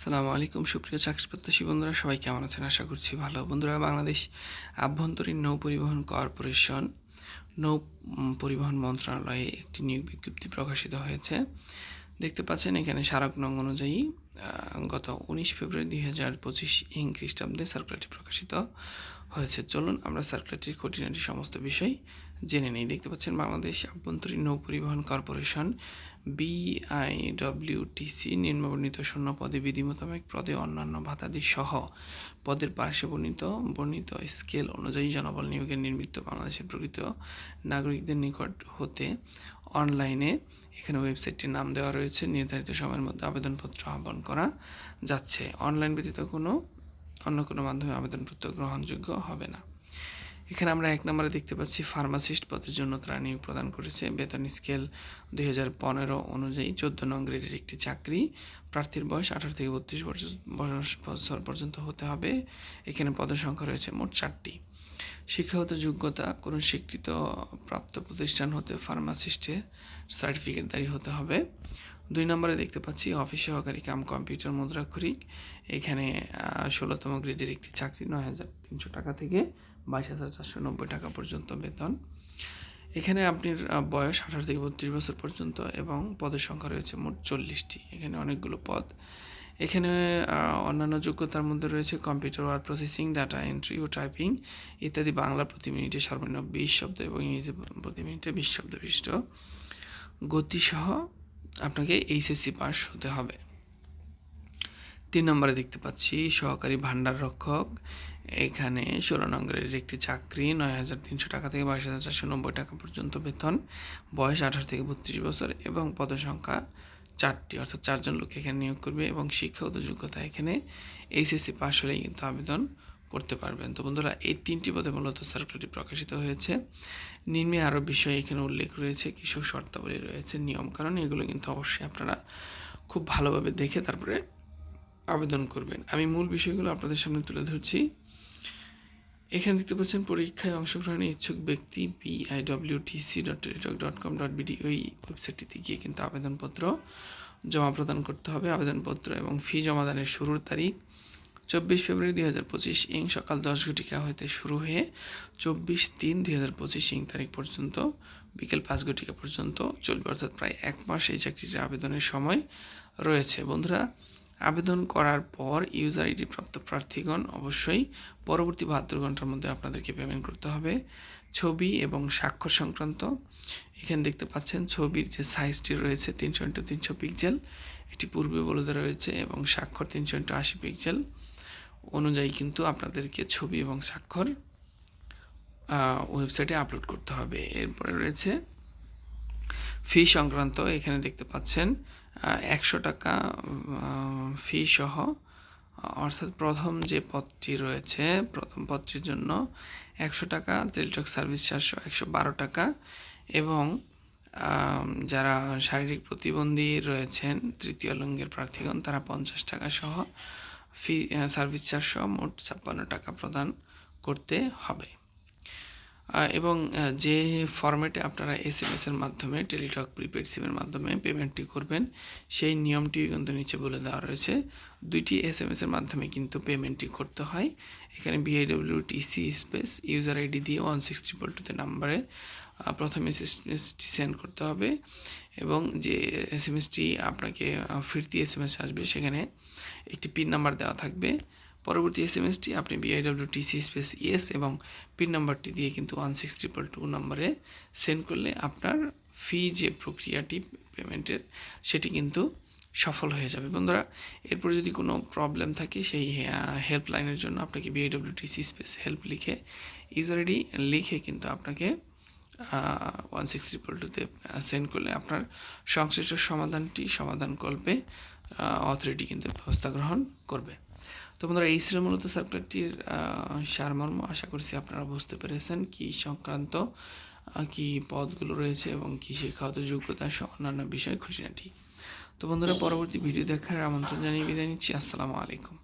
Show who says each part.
Speaker 1: সালামু আলাইকুম সুপ্রিয় চাকরি প্রত্যাশী বন্ধুরা, সবাই কেমন আছেন? আশা করছি ভালো। বন্ধুরা, বাংলাদেশ আভ্যন্তরীণ নৌ পরিবহন কর্পোরেশন নৌ পরিবহন মন্ত্রণালয়ে একটি নিয়োগ বিজ্ঞপ্তি প্রকাশিত হয়েছে। দেখতে পাচ্ছেন এখানে স্মারক নং অনুযায়ী গত 19 ফেব্রুয়ারি 2025 খ্রিস্টাব্দে সার্কুলারটি প্রকাশিত হয়েছে। চলুন আমরা সার্কুলারটির খুঁটিনাটি সমস্ত বিষয় জেনে নেই। দেখতে পাচ্ছেন বাংলাদেশ আভ্যন্তরীণ নৌ পরিবহন কর্পোরেশন BIWTC নিম্নবর্ণিত শূন্য পদে বিধি মোতাবেক পদে অন্যান্য ভাতাদি সহ পদের পার্শ্বে বর্ণিত স্কেল অনুযায়ী জনবল নিয়োগের নিমিত্ত বাংলাদেশের প্রকৃত নাগরিকদের নিকট হতে অনলাইনে এখানে ওয়েবসাইটটির নাম দেওয়া রয়েছে। নির্ধারিত সময়ের মধ্যে আবেদনপত্র আহ্বান করা যাচ্ছে। অনলাইন ব্যতীত অন্য কোনো মাধ্যমে আবেদনপত্র গ্রহণযোগ্য হবে না। এখানে আমরা 1 নম্বরে দেখতে পাচ্ছি ফার্মাসিস্ট পদের জন্য তারা নিয়োগ প্রদান করেছে। বেতন স্কেল 2015 অনুযায়ী 14 নং গ্রেডের একটি চাকরি। প্রার্থীর বয়স 18 থেকে 32 বছর পর্যন্ত হতে হবে। এখানে পদের সংখ্যা রয়েছে মোট 4টি। শিক্ষাগত যোগ্যতা কোনো স্বীকৃত প্রাপ্ত প্রতিষ্ঠান হতে ফার্মাসিস্টের সার্টিফিকেটধারী হতে হবে। 2 নম্বরে দেখতে পাচ্ছি অফিস সহকারী কাম কম্পিউটার মুদ্রাক্ষরিক। এখানে 16তম গ্রেডের একটি চাকরি, 9,300 টাকা থেকে 22,490 টাকা পর্যন্ত বেতন। এখানে আপনার বয়স 18 থেকে 32 বছর পর্যন্ত এবং পদের সংখ্যা রয়েছে মোট 40টি। এখানে অনেকগুলো পদ। এখানে অন্যান্য যোগ্যতার মধ্যে রয়েছে computer word processing, data entry ও টাইপিং ইত্যাদি। বাংলা প্রতি মিনিটে সর্বনিম্ন 20 শব্দ এবং ইংরেজি প্রতি মিনিটে 20 শব্দ বিশিষ্ট। গতিসহ আপনাকে এইচএসসি পাস হতে হবে। 3 নম্বরে দেখতে পাচ্ছি সহকারী ভাণ্ডার রক্ষক। এখানে 16 নম্বরের একটি চাকরি, 9,300 টাকা থেকে 22,490 টাকা পর্যন্ত বেতন। বয়স 18 থেকে 32 বছর এবং পদসংখ্যা 4টি, অর্থাৎ 4 জন লোক এখানে নিয়োগ করবে এবং শিক্ষাগত যোগ্যতা এখানে এইচএসসি পাস হলেই কিন্তু আবেদন করতে পারবেন। তো বন্ধুরা, এই 3টি পদে মূলত সার্কুলারটি প্রকাশিত হয়েছে। নিম্নে আরও বিষয় এখানে উল্লেখ রয়েছে, কিছু শর্তাবলী রয়েছে, নিয়মকানুন, এগুলো কিন্তু অবশ্যই আপনারা খুব ভালোভাবে দেখে তারপরে আবেদন করবেন। আমি মূল বিষয়গুলো আপনাদের সামনে তুলে ধরছি। এখানে দেখতে পাচ্ছেন পরীক্ষায় অংশগ্রহণে ইচ্ছুক ব্যক্তি biwtc.teletalk.com.bd ওই ওয়েবসাইটটিতে গিয়ে কিন্তু আবেদনপত্র জমা প্রদান করতে হবে। আবেদনপত্র এবং ফি জমাদানের শুরুর তারিখ 24 ফেব্রুয়ারি 2025 সকাল 10 ঘটিকা হতে শুরু হয়ে 24/3/2025 তারিখ পর্যন্ত বিকেল 5 ঘটিকা পর্যন্ত চলবে, অর্থাৎ প্রায় 1 মাস এই চাকরিটির আবেদনের সময় রয়েছে। বন্ধুরা, আবেদন করার পর ইউজার আইডি প্রাপ্ত প্রার্থীগণ অবশ্যই পরবর্তী 72 ঘন্টার মধ্যে আপনাদেরকে পেমেন্ট করতে হবে। ছবি এবং স্বাক্ষর সংক্রান্ত এখানে দেখতে পাচ্ছেন ছবির যে সাইজটি রয়েছে 300x300 পিক্সেল, এটি পূর্বে বলে দেওয়া রয়েছে, এবং স্বাক্ষর 380 পিক্সেল অনুযায়ী কিন্তু আপনাদেরকে ছবি এবং স্বাক্ষর ওয়েবসাইটে আপলোড করতে হবে। এরপরে রয়েছে ফি সংক্রান্ত। এখানে দেখতে পাচ্ছেন 100 টাকা ফি সহ, অর্থাৎ প্রথম যে পদটি রয়েছে প্রথম পদটির জন্য 100 টাকা, টেলিটক সার্ভিস চার্জ 112 টাকা, এবং যারা শারীরিক প্রতিবন্ধী রয়েছেন তৃতীয় লিঙ্গের প্রার্থীগণ তারা 50 টাকা সহ ফি সার্ভিস চার্জ সহ মোট 56 টাকা প্রদান করতে হবে। এবং যে ফরম্যাটে আপনারা SMS-এর মাধ্যমে টেলিটক প্রিপেড সিমের মাধ্যমে পেমেন্টটি করবেন সেই নিয়মটিও কিন্তু নিচে বলে দেওয়া রয়েছে। 2টি SMS-এর মাধ্যমে কিন্তু পেমেন্টটি করতে হয়। এখানে BIWTC স্পেস ইউজার আইডি দিয়ে 1622 নাম্বারে প্রথম SMS-টি সেন্ড করতে হবে, এবং যে SMS-টি আপনাকে ফিরতি SMS আসবে সেখানে একটি পিন নাম্বার দেওয়া থাকবে। পরবর্তী SMS-টি আপনি BIWTC স্পেস ইয়েস এবং পিন নাম্বারটি দিয়ে কিন্তু 1622 নম্বরে সেন্ড করলে আপনার ফি যে প্রক্রিয়াটি পেমেন্টের সেটি কিন্তু সফল হয়ে যাবে। বন্ধুরা, এরপর যদি কোনো প্রবলেম থাকে সেই হেল্পলাইনের জন্য আপনাকে BIWTC স্পেস হেল্প লিখে ইউজার আইডি লিখে কিন্তু আপনাকে 1622-তে সেন্ড করলে আপনার সংশ্লিষ্ট সমাধানকল্পে অথরিটি কিন্তু ব্যবস্থা গ্রহণ করবে। তো বন্ধুরা, এই ছিল মূলত সার্কুলারটির সারমর্ম। আশা করছি আপনারা বুঝতে পেরেছেন কি সংক্রান্ত কি পদগুলো রয়েছে এবং কি শিক্ষাগত যোগ্যতা সহ অন্যান্য বিষয় খুঁটিনাটি। তো বন্ধুরা, পরবর্তী ভিডিও দেখার আমন্ত্রণ জানিয়ে বিদায় নিচ্ছি। আসসালামু আলাইকুম।